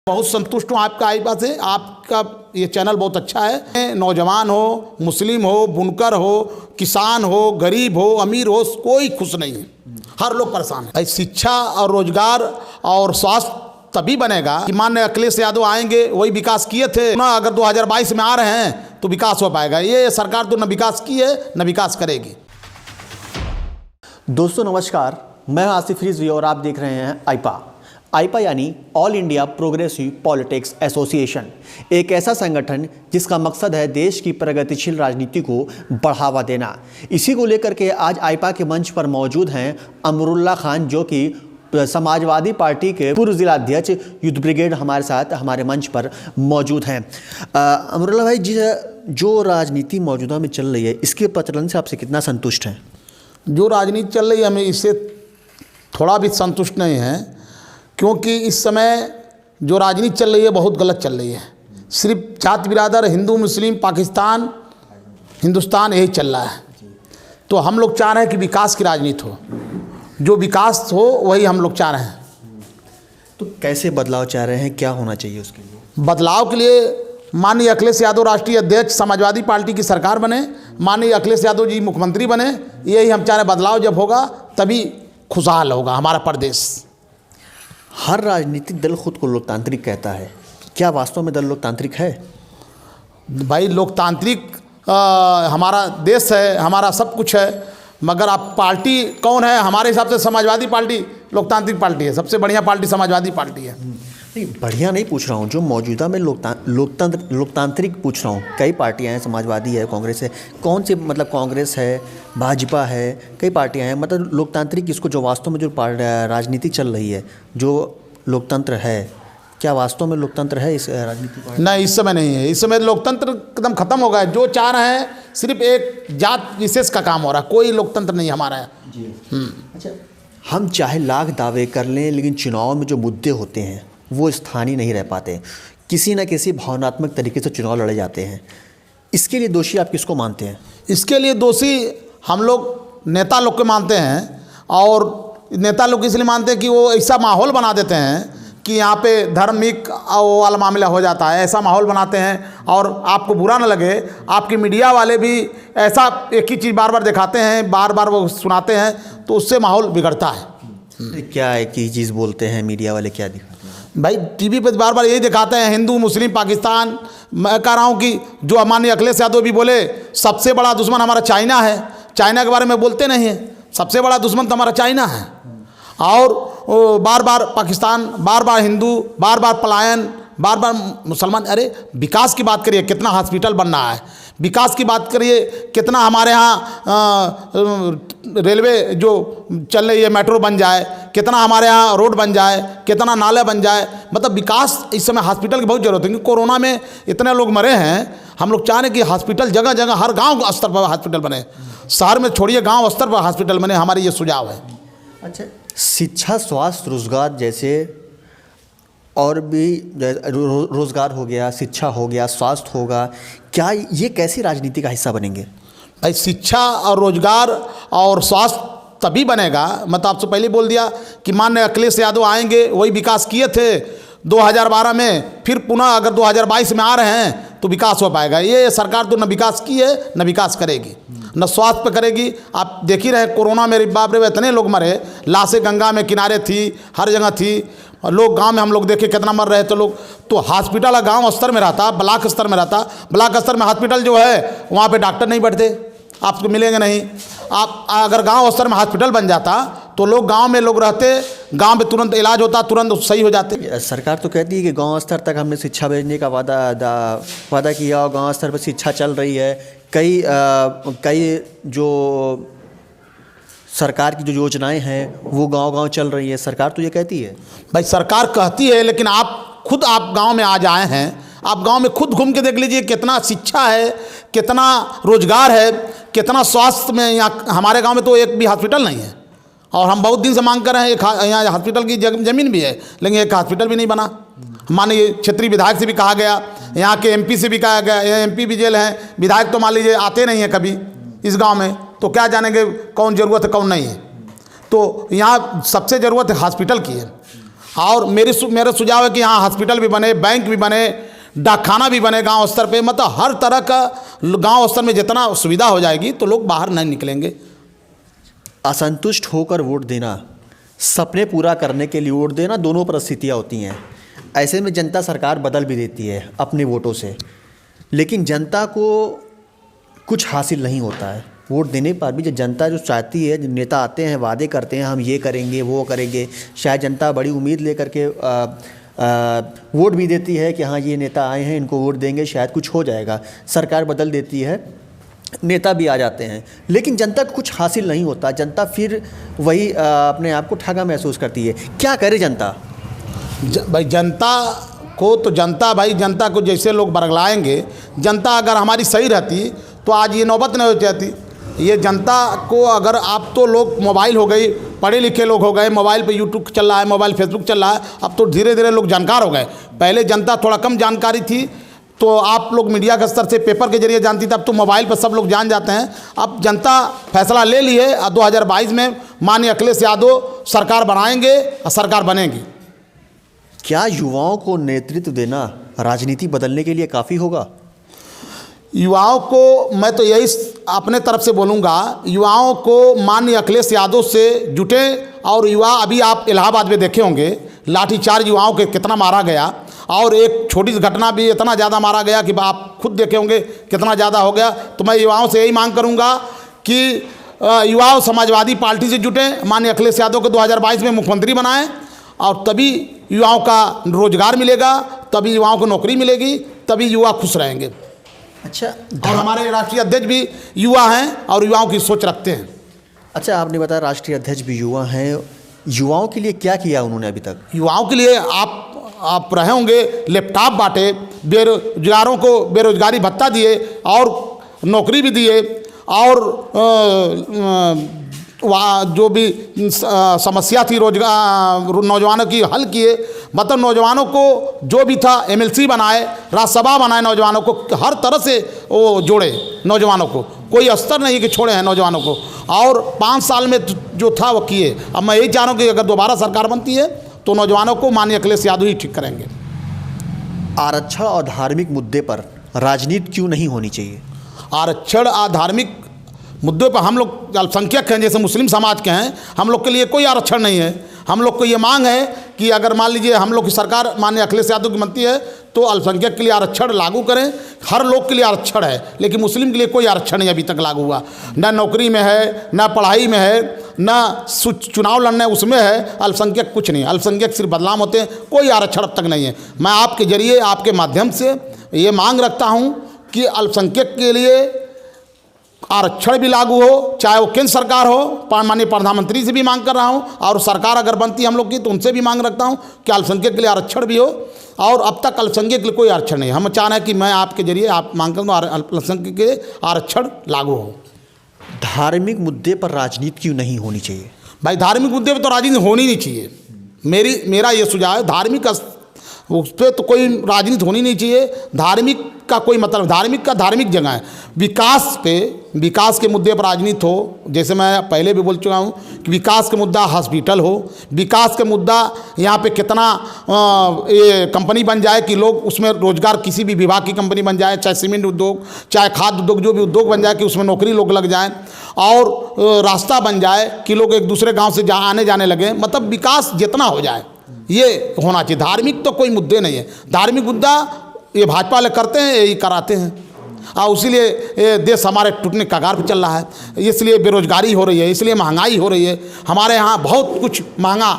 बहुत संतुष्ट हूँ आपका आईपा से। आपका ये चैनल बहुत अच्छा है। नौजवान हो, मुस्लिम हो, बुनकर हो, किसान हो, गरीब हो, अमीर हो, कोई खुश नहीं है, हर लोग परेशान है। शिक्षा और रोजगार और स्वास्थ्य तभी बनेगा कि माननीय अखिलेश यादव आएंगे, वही विकास किए थे ना। अगर 2022 में आ रहे हैं तो विकास हो पाएगा। ये सरकार तो न विकास की है न विकास करेगी। दोस्तों नमस्कार, मैं आसिफ रिजवी और आप देख रहे हैं आईपा यानी all India progressive politics association, एक ऐसा संगठन जिसका मकसद है देश की प्रगतिशील राजनीति को बढ़ावा देना। इसी को लेकर के आज आईपा के मंच पर मौजूद हैं अमरुल्लाह खान, जो कि समाजवादी पार्टी के पूर्व जिलाध्यक्ष यूथ ब्रिगेड हमारे साथ हमारे मंच पर मौजूद हैं। अमरुल्लाह भाई जी, जो राजनीति मौजूदा में चल रही है, इसके प्रचलन से आपसे कितना संतुष्ट हैं? जो राजनीति चल रही है हमें इससे थोड़ा भी संतुष्ट नहीं है, क्योंकि इस समय जो राजनीति चल रही है बहुत गलत चल रही है। सिर्फ जात बिरादर, हिंदू मुस्लिम, पाकिस्तान हिंदुस्तान यही चल रहा है। तो हम लोग चाह रहे हैं कि विकास की राजनीति हो, जो विकास हो वही हम लोग चाह रहे हैं। तो कैसे बदलाव चाह रहे हैं, क्या होना चाहिए उसके लिए? बदलाव के लिए माननीय अखिलेश यादव राष्ट्रीय अध्यक्ष समाजवादी पार्टी की सरकार बने, माननीय अखिलेश यादव जी मुख्यमंत्री बने, यही हम चाह रहे हैं। बदलाव जब होगा तभी खुशहाल होगा हमारा प्रदेश। हर राजनीतिक दल खुद को लोकतांत्रिक कहता है, क्या वास्तव में दल लोकतांत्रिक है? भाई लोकतांत्रिक हमारा देश है, हमारा सब कुछ है, मगर आप पार्टी कौन है? हमारे हिसाब से समाजवादी पार्टी लोकतांत्रिक पार्टी है। सबसे बढ़िया पार्टी समाजवादी पार्टी है। नहीं, बढ़िया नहीं पूछ रहा हूँ, जो मौजूदा में लोकतांत्रिक पूछ रहा हूँ। कई पार्टियाँ हैं, समाजवादी है, कांग्रेस है, कौन सी मतलब कांग्रेस है, भाजपा है, कई पार्टियाँ हैं। मतलब लोकतांत्रिक इसको जो वास्तव में जो राजनीति चल रही है, जो लोकतंत्र है, क्या वास्तव में लोकतंत्र है इस राजनीति? नहीं, इस समय नहीं है। इस समय लोकतंत्र एकदम खत्म हो गया है। जो चाह रहे हैं सिर्फ एक जात विशेष का काम हो रहा है, कोई लोकतंत्र नहीं हमारा है जी। अच्छा, हम चाहे लाख दावे कर लें, लेकिन चुनाव में जो मुद्दे होते हैं वो स्थानीय नहीं रह पाते, किसी न किसी भावनात्मक तरीके से चुनाव लड़े जाते हैं। इसके लिए दोषी आप किसको मानते हैं? इसके लिए दोषी हम लोग नेता लोग को मानते हैं। और नेता लोग इसलिए मानते हैं कि वो ऐसा माहौल बना देते हैं कि यहाँ पे धार्मिक वाला मामला हो जाता है, ऐसा माहौल बनाते हैं। और आपको बुरा ना लगे, आपके मीडिया वाले भी ऐसा एक ही चीज़ बार बार दिखाते हैं, बार बार वो सुनाते हैं, तो उससे माहौल बिगड़ता है। क्या एक ही चीज़ बोलते हैं मीडिया वाले, क्या दिखाते हैं? भाई टीवी पे बार बार यही दिखाते हैं, हिंदू मुस्लिम पाकिस्तान। मैं कह रहा हूँ कि जो माननीय अखिलेश यादव भी बोले, सबसे बड़ा दुश्मन हमारा चाइना है। चाइना के बारे में बोलते नहीं हैं, सबसे बड़ा दुश्मन तो हमारा चाइना है। और बार बार पाकिस्तान, बार बार हिंदू, बार बार पलायन, बार बार मुसलमान। अरे विकास की बात करिए, कितना हॉस्पिटल बन रहा है। विकास की बात करिए, कितना हमारे यहाँ रेलवे जो चल रही है मेट्रो बन जाए, कितना हमारे यहाँ रोड बन जाए, कितना नाले बन जाए। मतलब विकास, इस समय हॉस्पिटल की बहुत ज़रूरत है, क्योंकि कोरोना में इतने लोग मरे हैं। हम लोग चाह रहे हैं कि हॉस्पिटल जगह जगह, हर गांव स्तर पर हॉस्पिटल बने। शहर में छोड़िए, गांव स्तर पर हॉस्पिटल बने। हमारी ये सुझाव है। अच्छा, शिक्षा, स्वास्थ्य, रोजगार जैसे और भी रोजगार हो गया, शिक्षा हो गया, स्वास्थ्य होगा, क्या ये कैसी राजनीति का हिस्सा बनेंगे? भाई शिक्षा और रोजगार और स्वास्थ्य तभी बनेगा। मैं तो आपसे पहले बोल दिया कि माननीय अखिलेश यादव आएंगे, वही विकास किए थे 2012 में, फिर पुनः अगर 2022 में आ रहे हैं तो विकास हो पाएगा। ये सरकार तो न विकास की है न विकास करेगी, न स्वास्थ्य पे करेगी। आप देख ही रहे, कोरोना में बाप रे इतने लोग मरे, लाशें गंगा में किनारे थी, हर जगह थी। और लोग गांव में, हम लोग देखे कितना मर रहे थे लोग। तो हॉस्पिटल गांव स्तर में रहता, ब्लॉक स्तर में रहता। ब्लॉक स्तर में हॉस्पिटल जो है, वहाँ पे डॉक्टर नहीं बैठते, आपको मिलेंगे नहीं। आप अगर गांव स्तर में हॉस्पिटल बन जाता तो लोग गांव में लोग रहते, गांव में तुरंत इलाज होता, तुरंत सही हो जाते। सरकार तो कहती है कि गांव स्तर तक हमने शिक्षा भेजने का वादा किया और गांव स्तर पर शिक्षा चल रही है। कई जो सरकार की जो योजनाएं हैं वो गांव-गांव चल रही है, सरकार तो ये कहती है। भाई सरकार कहती है, लेकिन आप गांव में आज आए हैं, आप गांव में खुद घूम के देख लीजिए, कितना शिक्षा है, कितना रोजगार है, कितना स्वास्थ्य में। यहाँ हमारे गांव में तो एक भी हॉस्पिटल नहीं है, और हम बहुत दिन से मांग कर रहे हैं। एक यहाँ हॉस्पिटल की ज़मीन भी है, लेकिन एक हॉस्पिटल भी नहीं बना। माननीय क्षेत्रीय विधायक से भी कहा गया, यहाँ के एमपी से भी कहा गया, एमपी भी जेल हैं, विधायक तो मान लीजिए आते नहीं हैं कभी इस गांव में, तो क्या जानेंगे कौन ज़रूरत है कौन नहीं है। तो यहाँ सबसे ज़रूरत है हॉस्पिटल की है। और मेरा सुझाव है कि यहाँ हॉस्पिटल भी बने, बैंक भी बने, डाकखाना भी बने गांव स्तर पे, मतलब हर तरह का गांव स्तर में जितना सुविधा हो जाएगी तो लोग बाहर नहीं निकलेंगे। असंतुष्ट होकर वोट देना, सपने पूरा करने के लिए वोट देना, दोनों परिस्थितियाँ होती हैं। ऐसे में जनता सरकार बदल भी देती है अपने वोटों से, लेकिन जनता को कुछ हासिल नहीं होता है। वोट देने पर भी जो जनता जो चाहती है, जो नेता आते हैं वादे करते हैं हम ये करेंगे वो करेंगे, शायद जनता बड़ी उम्मीद लेकर के वोट भी देती है कि हाँ ये नेता आए हैं इनको वोट देंगे शायद कुछ हो जाएगा। सरकार बदल देती है, नेता भी आ जाते हैं, लेकिन जनता को कुछ हासिल नहीं होता। जनता फिर वही अपने आप को ठगा महसूस करती है। क्या करे जनता? भाई जनता को जैसे लोग बरगलाएंगे, जनता अगर हमारी सही रहती तो आज ये नौबत नहीं हो जाती। ये जनता को अगर आप तो लोग मोबाइल हो गई, पढ़े लिखे लोग हो गए, मोबाइल पे यूट्यूब चल रहा है, मोबाइल फेसबुक चल रहा है, अब तो धीरे धीरे लोग जानकार हो गए। पहले जनता थोड़ा कम जानकारी थी तो आप लोग मीडिया के स्तर से पेपर के जरिए जानती थी, अब तो मोबाइल पर सब लोग जान जाते हैं। अब जनता फैसला ले ली है, 2022 में माननीय अखिलेश यादव सरकार बनाएंगे और सरकार बनेगी। क्या युवाओं को नेतृत्व देना राजनीति बदलने के लिए काफ़ी होगा? युवाओं को मैं तो यही अपने तरफ से बोलूँगा, युवाओं को माननीय अखिलेश यादव से जुटे। और युवा, अभी आप इलाहाबाद में देखे होंगे लाठीचार्ज युवाओं के कितना मारा गया, और एक छोटी सी घटना भी इतना ज़्यादा मारा गया कि आप खुद देखे होंगे कितना ज़्यादा हो गया। तो मैं युवाओं से यही मांग करूँगा कि युवा समाजवादी पार्टी से जुटे, माननीय अखिलेश यादव को 2022 में मुख्यमंत्री बनाएं, और तभी युवाओं का रोजगार मिलेगा, तभी युवाओं को नौकरी मिलेगी, तभी युवा खुश रहेंगे। अच्छा, और हमारे राष्ट्रीय अध्यक्ष भी युवा हैं और युवाओं की सोच रखते हैं। अच्छा, आपने बताया राष्ट्रीय अध्यक्ष भी युवा हैं, युवाओं के लिए क्या किया उन्होंने अभी तक? युवाओं के लिए आप रहे होंगे, लैपटॉप बांटे, बेरोजगारों को बेरोजगारी भत्ता दिए और नौकरी भी दिए, और जो भी समस्या थी रोजगार नौजवानों की हल किए। मतलब नौजवानों को जो भी था MLC बनाए, राज्यसभा बनाए, नौजवानों को हर तरह से वो जोड़े, नौजवानों को कोई स्तर नहीं कि छोड़े हैं नौजवानों को, और 5 साल में जो था वो किए। अब मैं यही चाह रहा हूँ कि अगर दोबारा सरकार बनती है तो नौजवानों को माननीय अखिलेश यादव ही ठीक करेंगे। आरक्षण और धार्मिक मुद्दे पर राजनीति क्यों नहीं होनी चाहिए? आरक्षण और धार्मिक मुद्दों पर हम लोग अल्पसंख्यक हैं, जैसे मुस्लिम समाज के हैं, हम लोग के लिए कोई आरक्षण नहीं है। हम लोग को ये मांग है कि अगर मान लीजिए हम लोग की सरकार माननीय अखिलेश यादव की बनती है तो अल्पसंख्यक के लिए आरक्षण लागू करें। हर लोग के लिए आरक्षण है, लेकिन मुस्लिम के लिए कोई आरक्षण नहीं अभी तक लागू हुआ। न नौकरी में है, न पढ़ाई में है, न चुनाव लड़ने उसमें है। अल्पसंख्यक कुछ नहीं, अल्पसंख्यक सिर्फ बदलाव होते हैं, कोई आरक्षण अब तक नहीं है। मैं आपके जरिए, आपके माध्यम से ये मांग रखता हूँ कि अल्पसंख्यक के लिए आरक्षण भी लागू हो, चाहे वो केंद्र सरकार हो, माननीय प्रधानमंत्री से भी मांग कर रहा हूँ, और सरकार अगर बनती है हम लोग की तो उनसे भी मांग रखता हूँ कि अल्पसंख्यक के लिए आरक्षण भी हो। और अब तक अल्पसंख्यक के लिए कोई आरक्षण नहीं है। हम चाह रहे हैं कि मैं आपके जरिए आप मांग कर दूँ अल्पसंख्यक के लिए आरक्षण लागू हो। धार्मिक मुद्दे पर राजनीति क्यों नहीं होनी चाहिए? भाई धार्मिक मुद्दे पर तो राजनीति होनी नहीं चाहिए। मेरा ये सुझाव है, धार्मिक उस पर तो कोई राजनीति होनी नहीं चाहिए। धार्मिक का कोई मतलब, धार्मिक का धार्मिक जगह है। विकास के मुद्दे पर राजनीति हो, जैसे मैं पहले भी बोल चुका हूँ कि विकास के मुद्दा हॉस्पिटल हो, विकास के मुद्दा यहाँ पे कितना ये कंपनी बन जाए कि लोग उसमें रोजगार, किसी भी विभाग की कंपनी बन जाए, चाहे सीमेंट उद्योग, चाहे खाद्य उद्योग, जो भी उद्योग बन जाए कि उसमें नौकरी लोग लग जाएँ, और रास्ता बन जाए कि लोग एक दूसरे गाँव से आने जाने लगे। मतलब विकास जितना हो जाए ये होना चाहिए। धार्मिक तो कोई मुद्दे नहीं है। धार्मिक मुद्दा ये भाजपा वाले करते हैं, यही कराते हैं, और इसीलिए देश हमारे टूटने के कगार पर चल रहा है। इसलिए बेरोजगारी हो रही है, इसलिए महंगाई हो रही है, हमारे यहाँ बहुत कुछ महंगा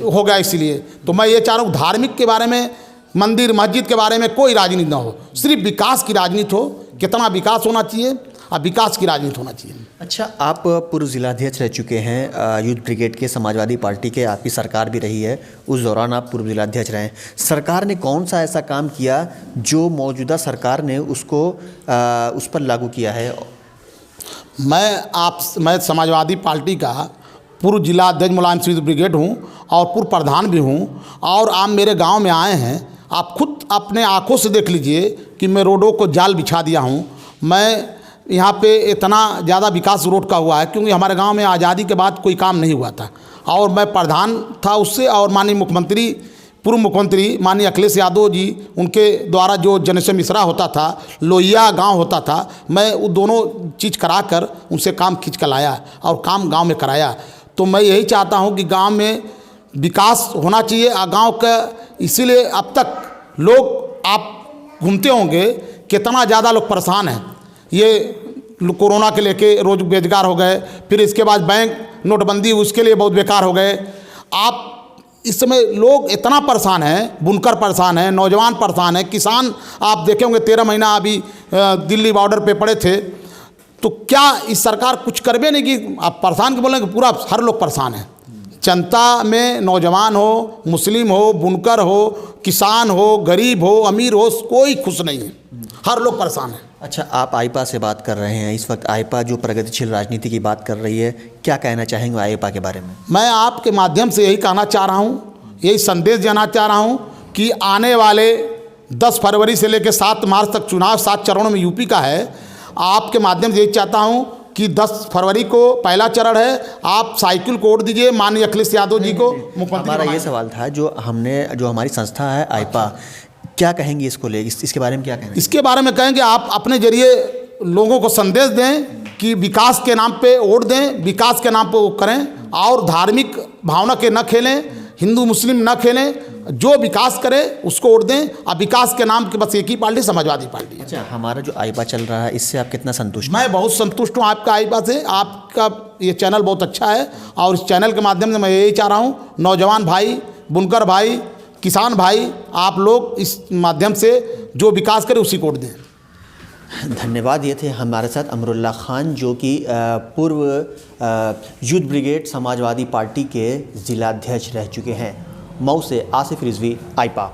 हो गया। इसलिए तो मैं ये चाह रहा हूँ धार्मिक के बारे में, मंदिर मस्जिद के बारे में कोई राजनीति ना हो, सिर्फ विकास की राजनीति हो। कितना विकास होना चाहिए, अब विकास की राजनीति होना चाहिए। अच्छा, आप पूर्व जिलाध्यक्ष रह चुके हैं यूथ ब्रिगेड के, समाजवादी पार्टी के, आपकी सरकार भी रही है, उस दौरान आप पूर्व जिलाध्यक्ष रहे। सरकार ने कौन सा ऐसा काम किया जो मौजूदा सरकार ने उसको उस पर लागू किया है? मैं समाजवादी पार्टी का पूर्व जिला अध्यक्ष मुलायम सिंह ब्रिगेड हूँ और पूर्व प्रधान भी हूँ। और आप मेरे गाँव में आए हैं, आप खुद अपने आँखों से देख लीजिए कि मैं रोडों को जाल बिछा दिया हूँ। मैं यहाँ पे इतना ज़्यादा विकास रोड का हुआ है क्योंकि हमारे गांव में आज़ादी के बाद कोई काम नहीं हुआ था। और मैं प्रधान था उससे, और माननीय मुख्यमंत्री, पूर्व मुख्यमंत्री माननीय अखिलेश यादव जी, उनके द्वारा जो जनसेवा मिश्रा होता था, लोहिया गांव होता था, मैं वो दोनों चीज़ करा कर उनसे काम खींच कर लाया और काम गांव में कराया। तो मैं यही चाहता हूं कि गांव में विकास होना चाहिए गांव का। इसीलिए अब तक लोग, आप घूमते होंगे, कितना ज़्यादा लोग परेशान हैं। ये कोरोना के लेके रोज बेरोजगार हो गए, फिर इसके बाद बैंक नोटबंदी, उसके लिए बहुत बेकार हो गए। आप इस समय लोग इतना परेशान हैं, बुनकर परेशान हैं, नौजवान परेशान हैं, किसान आप देखे होंगे 13 महीना अभी दिल्ली बॉर्डर पे पड़े थे। तो क्या इस सरकार कुछ करबे नहीं कि आप परेशान के बोलेंगे, पूरा हर लोग परेशान हैं। जनता में नौजवान हो, मुस्लिम हो, बुनकर हो, किसान हो, गरीब हो, अमीर हो, कोई खुश नहीं है, हर लोग परेशान हैं। अच्छा, आप आईपा से बात कर रहे हैं, इस वक्त आईपा जो प्रगतिशील राजनीति की बात कर रही है, क्या कहना चाहेंगे आईपा के बारे में? मैं आपके माध्यम से यही कहना चाह रहा हूँ, यही संदेश देना चाह रहा हूँ कि आने वाले 10 फरवरी से लेकर 7 मार्च तक चुनाव 7 चरणों में यूपी का है। आपके माध्यम से यही चाहता हूँ कि 10 फरवरी को पहला चरण है, आप साइकिल को वोट दीजिए माननीय अखिलेश यादव जी को मुख्यमंत्री। हमारा ये सवाल था, जो हमारी संस्था है आईपा, क्या कहेंगे इसको ले, इसके बारे में क्या कहेंगे? इसके बारे में कहेंगे आप अपने जरिए लोगों को संदेश दें कि विकास के नाम पे वोट दें, विकास के नाम पे वो करें, और धार्मिक भावना के न खेलें, हिंदू मुस्लिम न खेलें, जो विकास करे उसको वोट दें। अब विकास के नाम के बस एक ही पार्टी, समाजवादी पार्टी है। अच्छा, हमारा जो आईपा चल रहा है, इससे आप कितना संतुष्ट? मैं बहुत संतुष्ट हूँ आपका आईपा से। आपका ये चैनल बहुत अच्छा है, और इस चैनल के माध्यम से मैं यही चाह रहा हूँ, नौजवान भाई, बुनकर भाई, किसान भाई, आप लोग इस माध्यम से जो विकास करें उसी को वोट दें। धन्यवाद। ये थे हमारे साथ अमरुल्लाह खान, जो कि पूर्व यूथ ब्रिगेड समाजवादी पार्टी के जिलाध्यक्ष रह चुके हैं। मऊ से आसिफ रिजवी, आईपा।